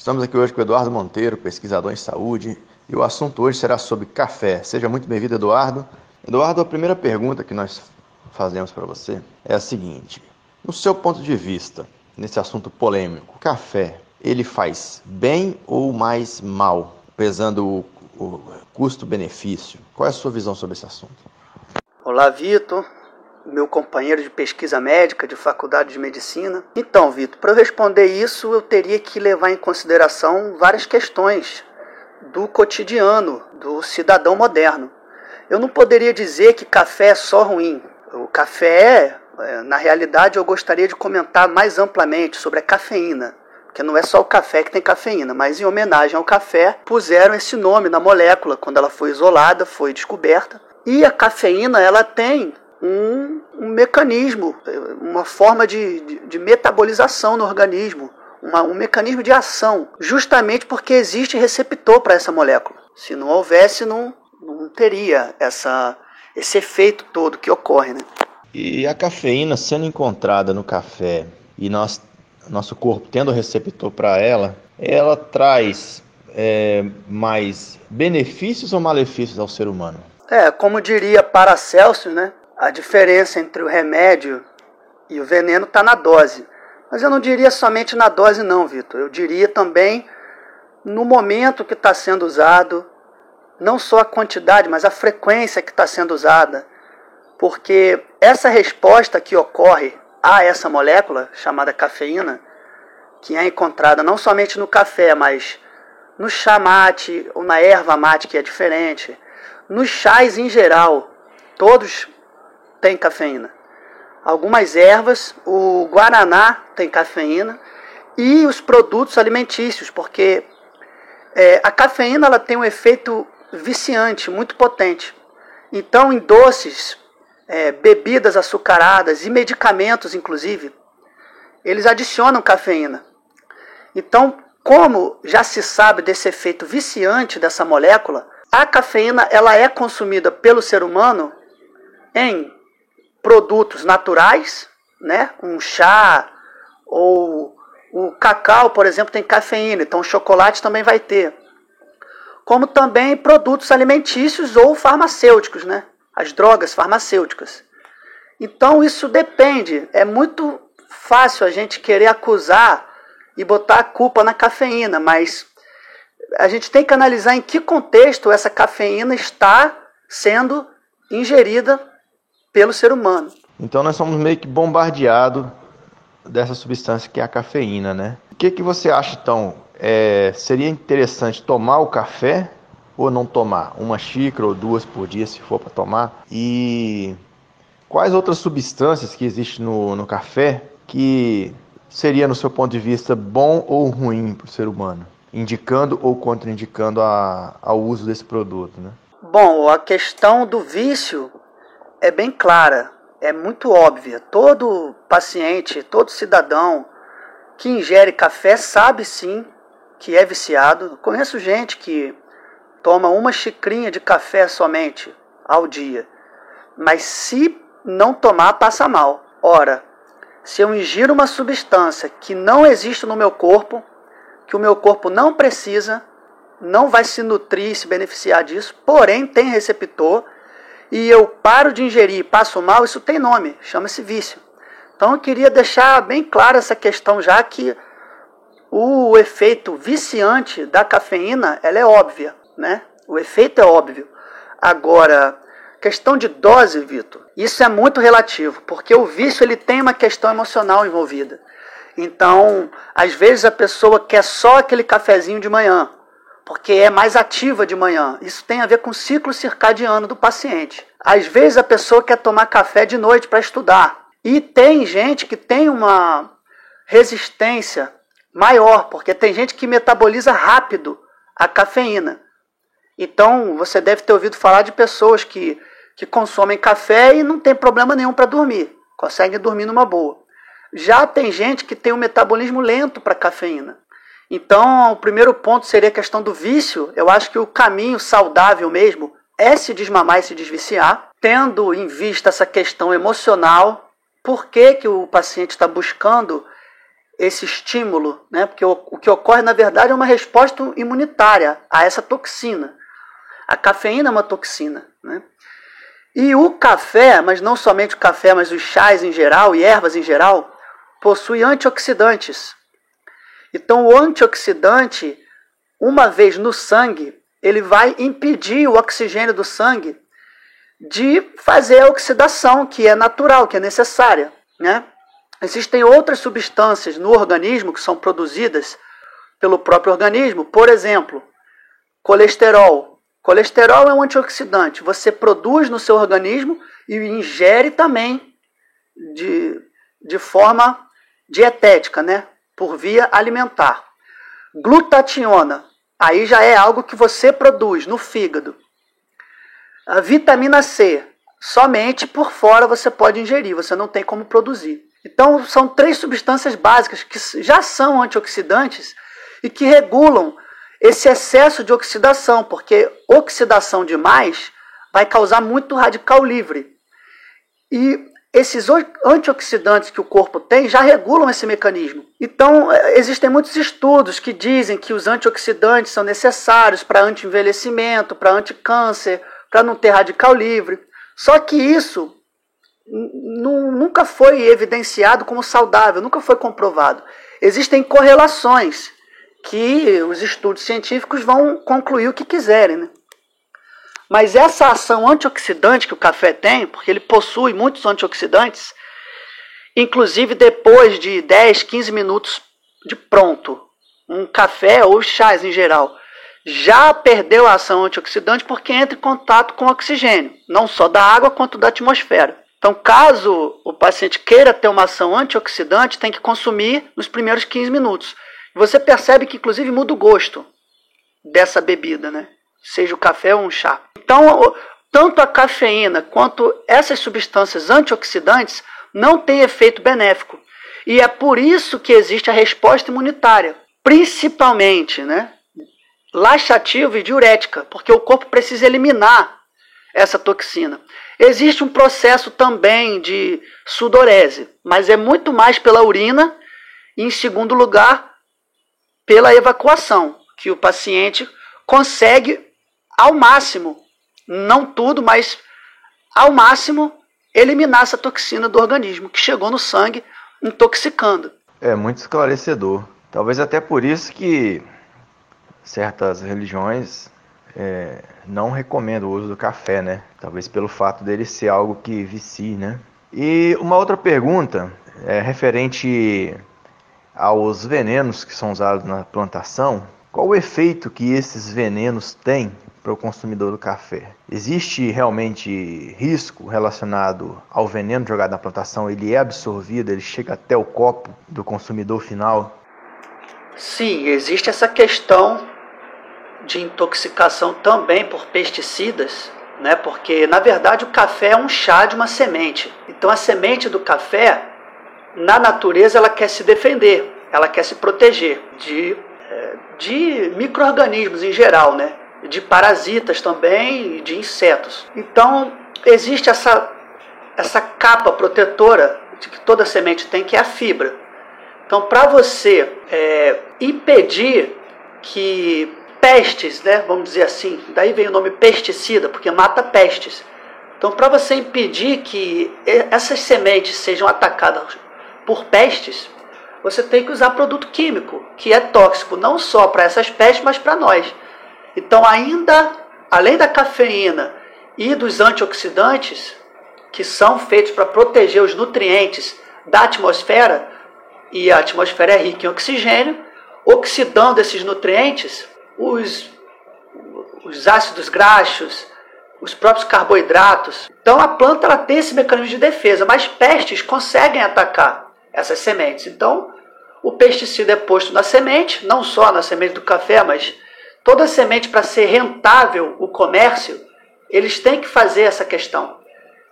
Estamos aqui hoje com o Eduardo Monteiro, pesquisador em saúde, e o assunto hoje será sobre café. Seja muito bem-vindo, Eduardo. Eduardo, a primeira pergunta que nós fazemos para você é a seguinte: no seu ponto de vista, nesse assunto polêmico, o café, ele faz bem ou mais mal, pesando o custo-benefício? Qual é a sua visão sobre esse assunto? Olá, Vitor, meu companheiro de pesquisa médica de faculdade de medicina. Então, Vitor, para eu responder isso, eu teria que levar em consideração várias questões do cotidiano do cidadão moderno. Eu não poderia dizer que café é só ruim. O café, na realidade, eu gostaria de comentar mais amplamente sobre a cafeína, porque não é só o café que tem cafeína, mas em homenagem ao café, puseram esse nome na molécula quando ela foi isolada, foi descoberta. E a cafeína, ela tem um mecanismo, uma forma de metabolização no organismo, um mecanismo de ação, justamente porque existe receptor para essa molécula. Se não houvesse, não teria esse efeito todo que ocorre, né? E a cafeína sendo encontrada no café e nosso corpo tendo receptor para ela traz mais benefícios ou malefícios ao ser humano? Como diria Paracelso, né? A diferença entre o remédio e o veneno está na dose. Mas eu não diria somente na dose não, Vitor. Eu diria também no momento que está sendo usado, não só a quantidade, mas a frequência que está sendo usada. Porque essa resposta que ocorre a essa molécula, chamada cafeína, que é encontrada não somente no café, mas no chá mate ou na erva mate, que é diferente, nos chás em geral, todos têm cafeína. Algumas ervas, o guaraná tem cafeína e os produtos alimentícios, porque a cafeína ela tem um efeito viciante muito potente. Então, em doces, bebidas açucaradas e medicamentos, inclusive, eles adicionam cafeína. Então, como já se sabe desse efeito viciante dessa molécula, a cafeína ela é consumida pelo ser humano em produtos naturais, né? Um chá ou o cacau, por exemplo, tem cafeína, então o chocolate também vai ter. Como também produtos alimentícios ou farmacêuticos, né? As drogas farmacêuticas. Então isso depende, é muito fácil a gente querer acusar e botar a culpa na cafeína, mas a gente tem que analisar em que contexto essa cafeína está sendo ingerida pelo ser humano. Então nós somos meio que bombardeados dessa substância que é a cafeína, né? O que você acha, então? Seria interessante tomar o café ou não tomar? Uma xícara ou duas por dia, se for para tomar? E quais outras substâncias que existem no café que seria, no seu ponto de vista, bom ou ruim para o ser humano? Indicando ou contraindicando ao uso desse produto, né? Bom, a questão do vício é bem clara, é muito óbvia. Todo paciente, todo cidadão que ingere café sabe sim que é viciado. Conheço gente que toma uma xicrinha de café somente ao dia, mas se não tomar, passa mal. Ora, se eu ingiro uma substância que não existe no meu corpo, que o meu corpo não precisa, não vai se nutrir e se beneficiar disso, porém tem receptor, e eu paro de ingerir e passo mal, isso tem nome, chama-se vício. Então eu queria deixar bem clara essa questão, já que o efeito viciante da cafeína, ela é óbvia, né? O efeito é óbvio. Agora, questão de dose, Vitor, isso é muito relativo, porque o vício ele tem uma questão emocional envolvida. Então, às vezes a pessoa quer só aquele cafezinho de manhã, porque é mais ativa de manhã. Isso tem a ver com o ciclo circadiano do paciente. Às vezes a pessoa quer tomar café de noite para estudar. E tem gente que tem uma resistência maior, porque tem gente que metaboliza rápido a cafeína. Então, você deve ter ouvido falar de pessoas que consomem café e não tem problema nenhum para dormir. Conseguem dormir numa boa. Já tem gente que tem um metabolismo lento para a cafeína. Então, o primeiro ponto seria a questão do vício. Eu acho que o caminho saudável mesmo é se desmamar e se desviciar, tendo em vista essa questão emocional. Por que o paciente está buscando esse estímulo, né? Porque o que ocorre, na verdade, é uma resposta imunitária a essa toxina. A cafeína é uma toxina, né? E o café, mas não somente o café, mas os chás em geral e ervas em geral, possui antioxidantes. Então, o antioxidante, uma vez no sangue, ele vai impedir o oxigênio do sangue de fazer a oxidação, que é natural, que é necessária, né? Existem outras substâncias no organismo que são produzidas pelo próprio organismo. Por exemplo, colesterol. Colesterol é um antioxidante. Você produz no seu organismo e ingere também de forma dietética, né? Por via alimentar. Glutationa. Aí já é algo que você produz no fígado. A vitamina C. Somente por fora você pode ingerir. Você não tem como produzir. Então, são 3 substâncias básicas que já são antioxidantes e que regulam esse excesso de oxidação, porque oxidação demais vai causar muito radical livre. E esses antioxidantes que o corpo tem já regulam esse mecanismo. Então, existem muitos estudos que dizem que os antioxidantes são necessários para anti-envelhecimento, para anti-câncer, para não ter radical livre. Só que isso nunca foi evidenciado como saudável, nunca foi comprovado. Existem correlações que os estudos científicos vão concluir o que quiserem, né? Mas essa ação antioxidante que o café tem, porque ele possui muitos antioxidantes, inclusive depois de 10, 15 minutos de pronto, um café ou chás em geral, já perdeu a ação antioxidante porque entra em contato com o oxigênio, não só da água quanto da atmosfera. Então, caso o paciente queira ter uma ação antioxidante, tem que consumir nos primeiros 15 minutos. Você percebe que, inclusive, muda o gosto dessa bebida, né? Seja o café ou um chá. Então, tanto a cafeína quanto essas substâncias antioxidantes não têm efeito benéfico. E é por isso que existe a resposta imunitária, principalmente, né, laxativa e diurética, porque o corpo precisa eliminar essa toxina. Existe um processo também de sudorese, mas é muito mais pela urina e, em segundo lugar, pela evacuação, que o paciente consegue ao máximo, não tudo, mas ao máximo, eliminar essa toxina do organismo, que chegou no sangue intoxicando. É muito esclarecedor. Talvez até por isso que certas religiões não recomendam o uso do café, né? Talvez pelo fato dele ser algo que vicie, né? E uma outra pergunta referente aos venenos que são usados na plantação. Qual o efeito que esses venenos têm para o consumidor do café? Existe realmente risco relacionado ao veneno jogado na plantação? Ele é absorvido, ele chega até o copo do consumidor final? Sim, existe essa questão de intoxicação também por pesticidas, né? Porque, na verdade, o café é um chá de uma semente. Então, a semente do café, na natureza, ela quer se defender, ela quer se proteger de micro-organismos em geral, né? De parasitas também e de insetos. Então, existe essa capa protetora que toda semente tem, que é a fibra. Então, para você impedir que pestes, né, vamos dizer assim, daí vem o nome pesticida, porque mata pestes. Então, para você impedir que essas sementes sejam atacadas por pestes, você tem que usar produto químico, que é tóxico não só para essas pestes, mas para nós. Então, ainda, além da cafeína e dos antioxidantes, que são feitos para proteger os nutrientes da atmosfera, e a atmosfera é rica em oxigênio, oxidando esses nutrientes, os ácidos graxos, os próprios carboidratos. Então a planta ela tem esse mecanismo de defesa, mas pestes conseguem atacar essas sementes. Então o pesticida é posto na semente, não só na semente do café, mas toda semente, para ser rentável o comércio, eles têm que fazer essa questão.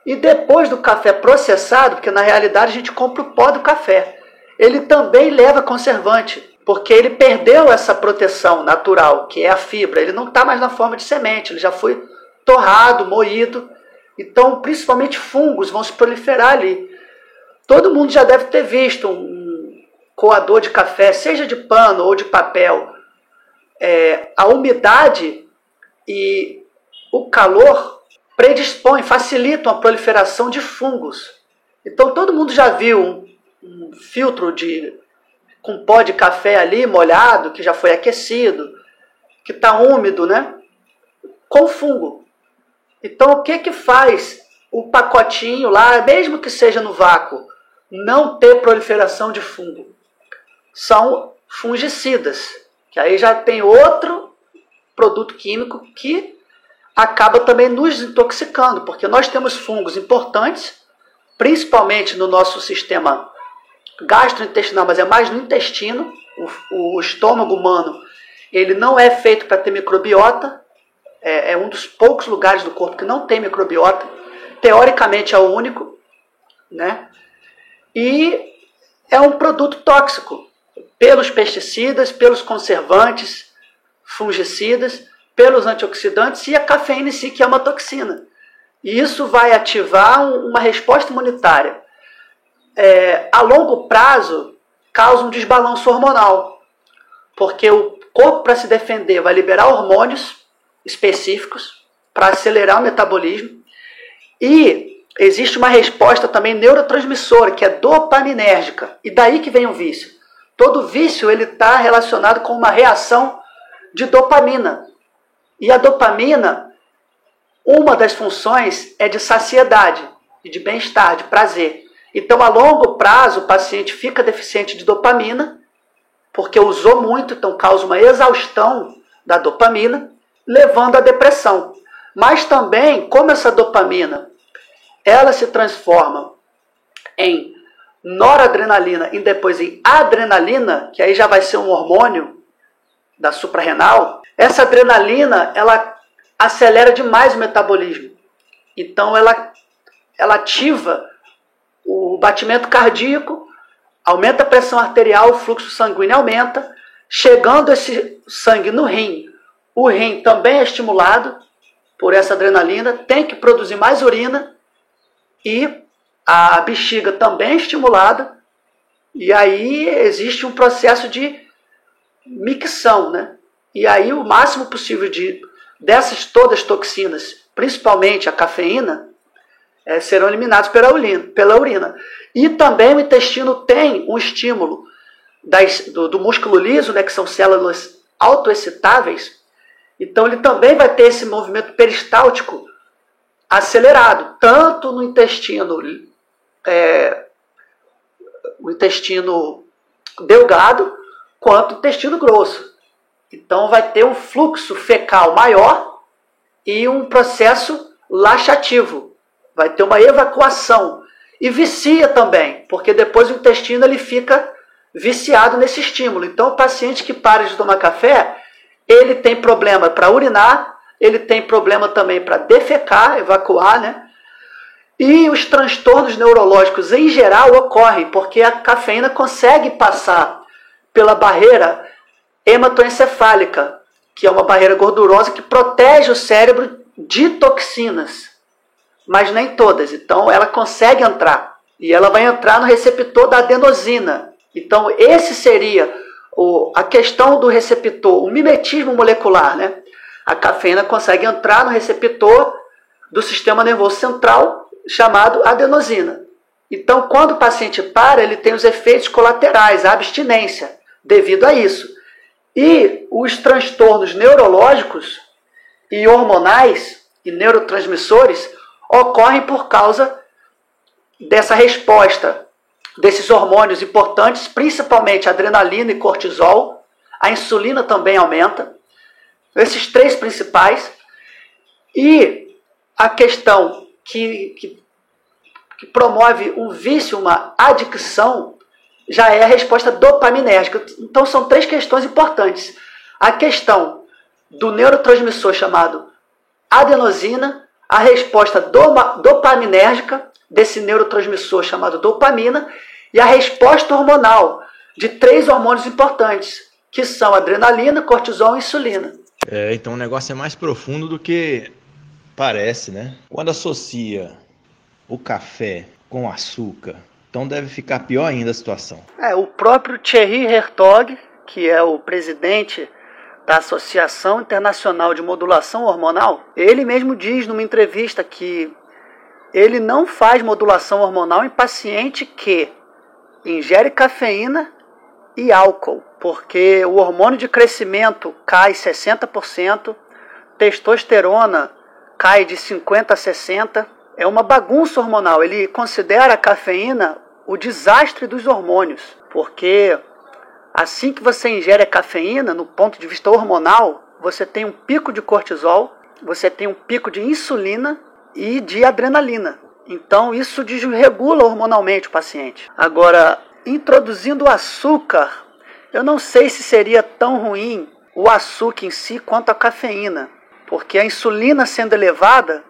E depois do café processado, porque na realidade a gente compra o pó do café, ele também leva conservante, porque ele perdeu essa proteção natural, que é a fibra. Ele não está mais na forma de semente, ele já foi torrado, moído. Então, principalmente fungos vão se proliferar ali. Todo mundo já deve ter visto coador de café, seja de pano ou de papel, a umidade e o calor predispõem, facilitam a proliferação de fungos. Então todo mundo já viu um filtro com pó de café ali molhado, que já foi aquecido, que está úmido, né? Com fungo. Então o que faz o pacotinho lá, mesmo que seja no vácuo, não ter proliferação de fungo? São fungicidas, que aí já tem outro produto químico que acaba também nos intoxicando, porque nós temos fungos importantes, principalmente no nosso sistema gastrointestinal, mas é mais no intestino. O estômago humano, ele não é feito para ter microbiota, é um dos poucos lugares do corpo que não tem microbiota, teoricamente é o único, né? E é um produto tóxico, pelos pesticidas, pelos conservantes, fungicidas, pelos antioxidantes e a cafeína em si, que é uma toxina. E isso vai ativar uma resposta imunitária. A longo prazo, causa um desbalanço hormonal, porque o corpo, para se defender, vai liberar hormônios específicos para acelerar o metabolismo, e existe uma resposta também neurotransmissora, que é dopaminérgica, e daí que vem o vício. Todo vício está relacionado com uma reação de dopamina. E a dopamina, uma das funções é de saciedade e de bem-estar, de prazer. Então, a longo prazo, o paciente fica deficiente de dopamina, porque usou muito, então causa uma exaustão da dopamina, levando à depressão. Mas também, como essa dopamina, ela se transforma em noradrenalina e depois em adrenalina, que aí já vai ser um hormônio da suprarrenal, essa adrenalina, ela acelera demais o metabolismo. Então, ela ativa o batimento cardíaco, aumenta a pressão arterial, o fluxo sanguíneo aumenta, chegando esse sangue no rim. O rim também é estimulado por essa adrenalina, tem que produzir mais urina, e a bexiga também é estimulada, e aí existe um processo de micção, né? E aí o máximo possível dessas todas toxinas, principalmente a cafeína, serão eliminados pela urina. E também o intestino tem um estímulo do músculo liso, né, que são células autoexcitáveis. Então ele também vai ter esse movimento peristáltico acelerado, tanto no intestino, o intestino delgado, quanto no intestino grosso. Então vai ter um fluxo fecal maior e um processo laxativo. Vai ter uma evacuação. E vicia também, porque depois o intestino ele fica viciado nesse estímulo. Então o paciente que para de tomar café, ele tem problema para urinar, ele tem problema também para defecar, evacuar, né? E os transtornos neurológicos em geral ocorrem porque a cafeína consegue passar pela barreira hematoencefálica, que é uma barreira gordurosa que protege o cérebro de toxinas, mas nem todas. Então ela consegue entrar, e ela vai entrar no receptor da adenosina. Então esse seria a questão do receptor, o mimetismo molecular, né? A cafeína consegue entrar no receptor do sistema nervoso central, chamado adenosina. Então, quando o paciente para, ele tem os efeitos colaterais, a abstinência, devido a isso. E os transtornos neurológicos e hormonais e neurotransmissores ocorrem por causa dessa resposta desses hormônios importantes, principalmente adrenalina e cortisol. A insulina também aumenta. Esses três principais. E a questão que promove um vício, uma adicção, já é a resposta dopaminérgica. Então são três questões importantes. A questão do neurotransmissor chamado adenosina, a resposta dopaminérgica desse neurotransmissor chamado dopamina, e a resposta hormonal de três hormônios importantes, que são adrenalina, cortisol e insulina. Então o negócio é mais profundo do que parece, né? Quando associa o café com açúcar Então deve ficar pior ainda a situação. O próprio Thierry Hertog, que é o presidente da Associação Internacional de Modulação Hormonal, ele mesmo diz numa entrevista que ele não faz modulação hormonal em paciente que ingere cafeína e álcool, porque o hormônio de crescimento cai 60%, testosterona cai de 50% a 60%, é uma bagunça hormonal. Ele considera a cafeína o desastre dos hormônios, porque assim que você ingere a cafeína, no ponto de vista hormonal, você tem um pico de cortisol, você tem um pico de insulina e de adrenalina. Então isso desregula hormonalmente o paciente. Agora, introduzindo o açúcar, eu não sei se seria tão ruim o açúcar em si quanto a cafeína, porque a insulina sendo elevada,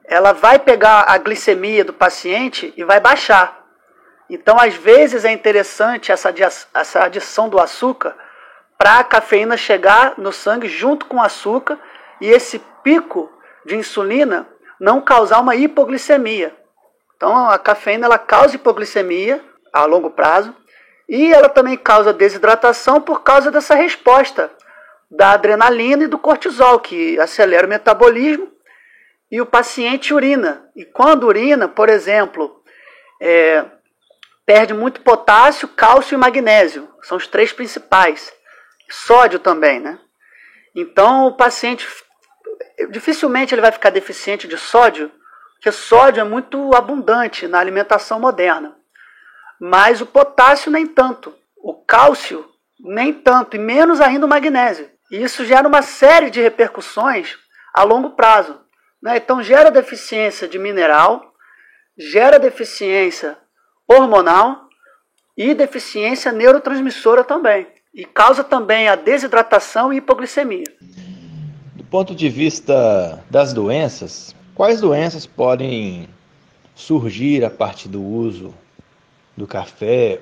ela vai pegar a glicemia do paciente e vai baixar. Então, às vezes, é interessante essa adição do açúcar para a cafeína chegar no sangue junto com o açúcar e esse pico de insulina não causar uma hipoglicemia. Então, a cafeína ela causa hipoglicemia a longo prazo e ela também causa desidratação por causa dessa resposta da adrenalina e do cortisol, que acelera o metabolismo e o paciente urina. E quando urina, por exemplo, perde muito potássio, cálcio e magnésio. São os 3 principais. Sódio também, né? Então o paciente dificilmente ele vai ficar deficiente de sódio, porque sódio é muito abundante na alimentação moderna. Mas o potássio nem tanto. O cálcio nem tanto, e menos ainda o magnésio. E isso gera uma série de repercussões a longo prazo, né? Então gera deficiência de mineral, gera deficiência hormonal e deficiência neurotransmissora também. E causa também a desidratação e hipoglicemia. Do ponto de vista das doenças, quais doenças podem surgir a partir do uso do café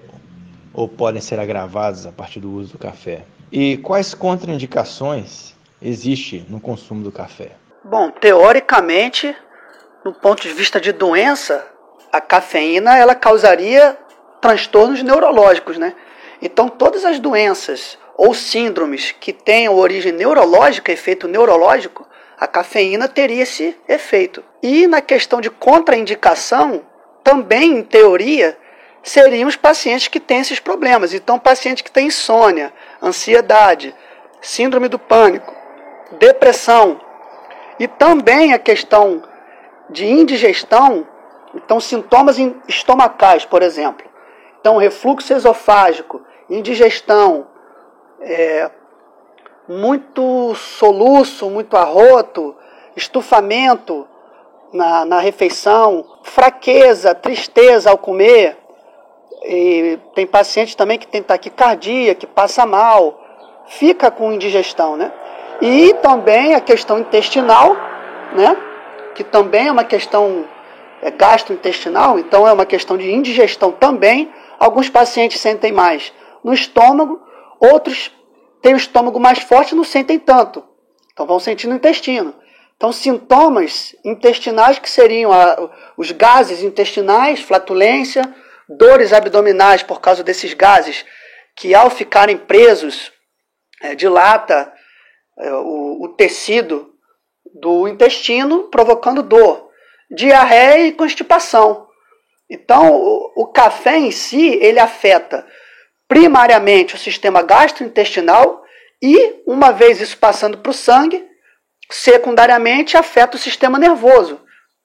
ou podem ser agravadas a partir do uso do café? E quais contraindicações existem no consumo do café? Bom, teoricamente, do ponto de vista de doença, a cafeína ela causaria transtornos neurológicos, né? Então, todas as doenças ou síndromes que tenham origem neurológica, efeito neurológico, a cafeína teria esse efeito. E na questão de contraindicação, também, em teoria, seriam os pacientes que têm esses problemas. Então, paciente que tem insônia, ansiedade, síndrome do pânico, depressão e também a questão de indigestão, então sintomas estomacais, por exemplo. Então, refluxo esofágico, indigestão, muito soluço, muito arroto, estufamento na refeição, fraqueza, tristeza ao comer. E tem paciente também que tem taquicardia, que passa mal, fica com indigestão, né? E também a questão intestinal, né? Que também é uma questão gastrointestinal, então é uma questão de indigestão também. Alguns pacientes sentem mais no estômago, outros têm o estômago mais forte e não sentem tanto, então vão sentir no intestino. Então, sintomas intestinais que seriam os gases intestinais, flatulência, dores abdominais por causa desses gases, que ao ficarem presos, dilata o tecido do intestino, provocando dor, diarreia e constipação. Então, o café em si, ele afeta primariamente o sistema gastrointestinal e, uma vez isso passando para o sangue, secundariamente afeta o sistema nervoso,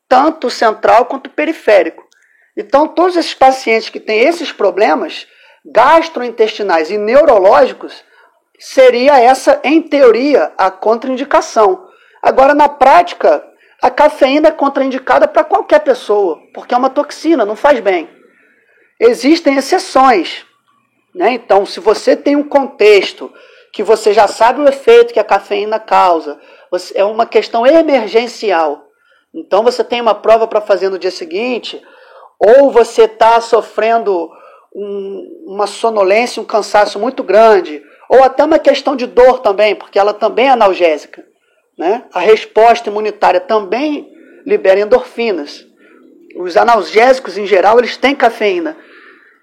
tanto o central quanto o periférico. Então, todos esses pacientes que têm esses problemas gastrointestinais e neurológicos, seria essa, em teoria, a contraindicação. Agora, na prática, a cafeína é contraindicada para qualquer pessoa, porque é uma toxina, não faz bem. Existem exceções, né? Então, se você tem um contexto que você já sabe o efeito que a cafeína causa, é uma questão emergencial. Então, você tem uma prova para fazer no dia seguinte, ou você está sofrendo uma sonolência, um cansaço muito grande, ou até uma questão de dor também, porque ela também é analgésica, né? A resposta imunitária também libera endorfinas. Os analgésicos, em geral, eles têm cafeína.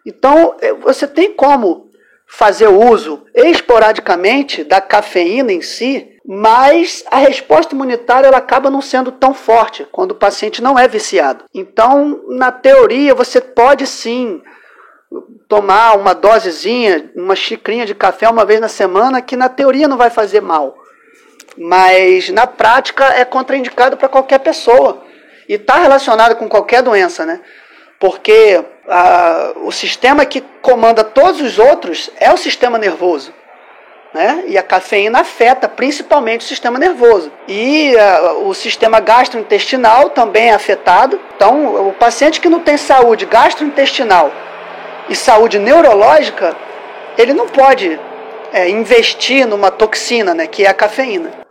Então, você tem como fazer uso esporadicamente da cafeína em si, mas a resposta imunitária ela acaba não sendo tão forte quando o paciente não é viciado. Então, na teoria, você pode sim tomar uma dosezinha, uma xicrinha de café uma vez na semana, que na teoria não vai fazer mal. Mas na prática é contraindicado para qualquer pessoa. E está relacionado com qualquer doença, né? Porque o sistema que comanda todos os outros é o sistema nervoso, né? E a cafeína afeta principalmente o sistema nervoso. E o sistema gastrointestinal também é afetado. Então, o paciente que não tem saúde gastrointestinal e saúde neurológica, ele não pode investir numa toxina, né, que é a cafeína.